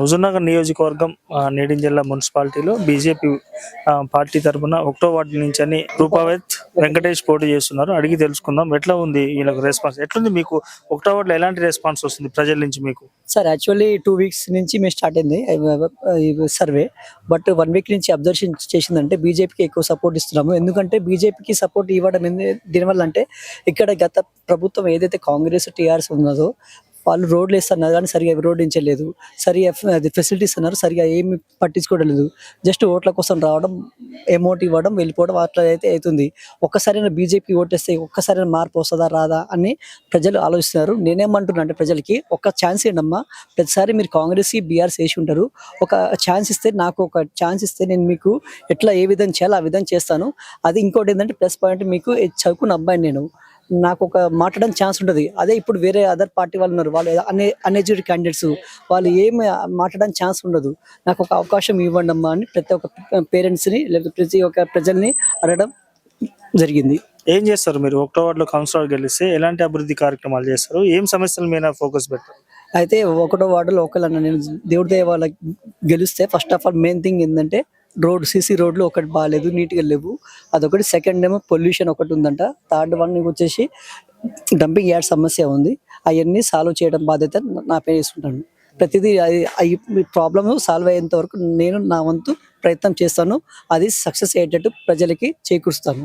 హుజూర్నగర్ నియోజకవర్గం నేడింజల్ల జిల్లా మున్సిపాలిటీలో బీజేపీ పార్టీ తరఫున 1వ వార్డు నుంచి అని రూపావత్ వెంకటేష్ పోటీ చేస్తున్నారు. అడిగి తెలుసుకుందాం ఎట్లా ఉంది వీళ్ళకి రెస్పాన్స్ ఎట్లుంది, మీకు 1వ వార్డులో ఎలాంటి రెస్పాన్స్ వస్తుంది ప్రజల నుంచి మీకు? సార్ యాక్చువల్లీ 2 వీక్స్ నుంచి మేము స్టార్ట్ అయింది సర్వే. బట్ 1 వీక్ నుంచి అబ్జర్వేషన్ చేసిందంటే బీజేపీకి ఎక్కువ సపోర్ట్ ఇస్తున్నాము. ఎందుకంటే బీజేపీకి సపోర్ట్ ఇవ్వడం దీనివల్ల అంటే ఇక్కడ గత ప్రభుత్వం ఏదైతే కాంగ్రెస్ టీఆర్ఎస్ ఉన్నదో వాళ్ళు రోడ్లు వేస్తున్నారు కానీ సరిగా రోడ్డు ఇంచలేదు, సరిగా ఫెసిలిటీస్ అన్నారు సరిగా ఏమి పట్టించుకోవడం లేదు. జస్ట్ ఓట్ల కోసం రావడం, అమౌంట్ ఇవ్వడం, వెళ్ళిపోవడం అట్లా అయితే అవుతుంది. ఒక్కసారైనా బీజేపీ ఓటేస్తే ఒక్కసారైనా మార్పు వస్తుందా రాదా అని ప్రజలు ఆలోచిస్తున్నారు. నేనేమంటున్నా అంటే ప్రజలకి ఒక ఛాన్స్ ఏంటమ్మా, ప్రతిసారి మీరు కాంగ్రెస్ బీఆర్ఎస్ వేసి ఉంటారు, ఒక ఛాన్స్ ఇస్తే, నాకు ఒక ఛాన్స్ ఇస్తే నేను మీకు ఎట్లా ఏ విధంగా చేయాలో ఆ విధంగా చేస్తాను. అది ఇంకోటి ఏంటంటే ప్లస్ పాయింట్, మీకు చదువుకున్న అబ్బాయి నేను, నాకు ఒక మాట్లాడడానికి ఛాన్స్ ఉంటుంది. అదే ఇప్పుడు వేరే అదర్ పార్టీ వాళ్ళు ఉన్నారు, వాళ్ళు అన్ఎడ్యుకేటెడ్ క్యాండిడేట్స్, వాళ్ళు ఏమి మాట్లాడడానికి ఛాన్స్ ఉండదు. నాకు ఒక అవకాశం ఇవ్వండి అమ్మా అని ప్రతి ఒక్క పేరెంట్స్ని లేకపోతే ప్రతి ఒక్క ప్రజల్ని అడగడం జరిగింది. ఏం చేస్తారు మీరు 1వ వార్డులో కౌన్సిలర్ గెలిస్తే? ఎలాంటి అభివృద్ధి కార్యక్రమాలు చేస్తారు? ఏం సమస్యల మీద ఫోకస్ పెడతారు? అయితే 1వ వార్డులో ఒకళ్ళన్నా నేను దేవుడి దయ వాళ్ళకి గెలిస్తే first of all main thing ఏంటంటే రోడ్, సీసీ రోడ్లు ఒకటి బాగాలేదు, నీట్గా లేవు, అదొకటి. సెకండ్ ఏమో పొల్యూషన్ ఒకటి ఉందంట. థర్డ్ వన్ వచ్చేసి డంపింగ్ యార్డ్ సమస్య ఉంది. అవన్నీ సాల్వ్ చేయడం బాధ్యత నా పైన వేసుకుంటాను. ప్రతిదీ ప్రాబ్లమ్ సాల్వ్ అయ్యేంత వరకు నేను నా వంతు ప్రయత్నం చేస్తాను. అది సక్సెస్ అయ్యేటట్టు ప్రజలకి చేకూరుస్తాను.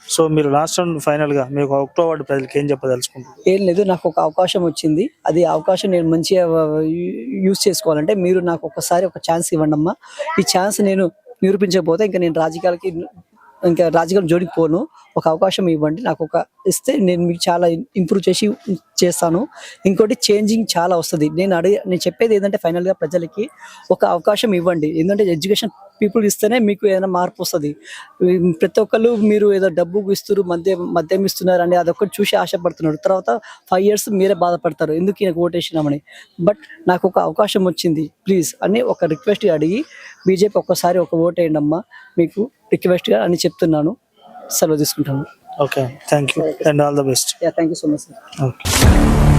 సో మీరు లాస్ట్ అండ్ ఫైనల్ గా మీకు 1వ వార్డు ప్రజలకు ఏం చెప్పదలుచుకుంటారు? ఏం లేదు, నాకు ఒక అవకాశం వచ్చింది, అది అవకాశం నేను మంచిగా యూజ్ చేసుకోవాలంటే మీరు నాకు ఒకసారి ఒక ఛాన్స్ ఇవ్వండి అమ్మా. ఈ ఛాన్స్ నేను నిరూపించకపోతే నేను రాజకీయాలు జోడికి పోను. ఒక అవకాశం ఇవ్వండి, నాకు ఒక ఇస్తే నేను మీకు చాలా ఇంప్రూవ్ చేస్తాను. ఇంకోటి చేంజింగ్ చాలా వస్తుంది. నేను చెప్పేది ఏంటంటే ఫైనల్గా ప్రజలకి ఒక అవకాశం ఇవ్వండి. ఎందుకంటే ఎడ్యుకేషన్ పీపుల్ ఇస్తేనే మీకు ఏదైనా మార్పు వస్తుంది. ప్రతి ఒక్కళ్ళు మీరు ఏదో డబ్బు ఇస్తారు, మద్యం ఇస్తున్నారు అని అదొక్కటి చూసి ఆశపడుతున్నారు. తర్వాత 5 years మీరే బాధపడతారు ఎందుకు ఈయనకు ఓటేసినామని. బట్ నాకు ఒక అవకాశం వచ్చింది, ప్లీజ్ అని ఒక రిక్వెస్ట్ అడిగి బీజేపీ ఒక్కసారి ఒక ఓట్ వేయండి అమ్మా, మీకు రిక్వెస్ట్గా అని చెప్తున్నాను. సెలవు తీసుకుంటాను. Okay, thank you and all the best. Thank you so much sir. Okay.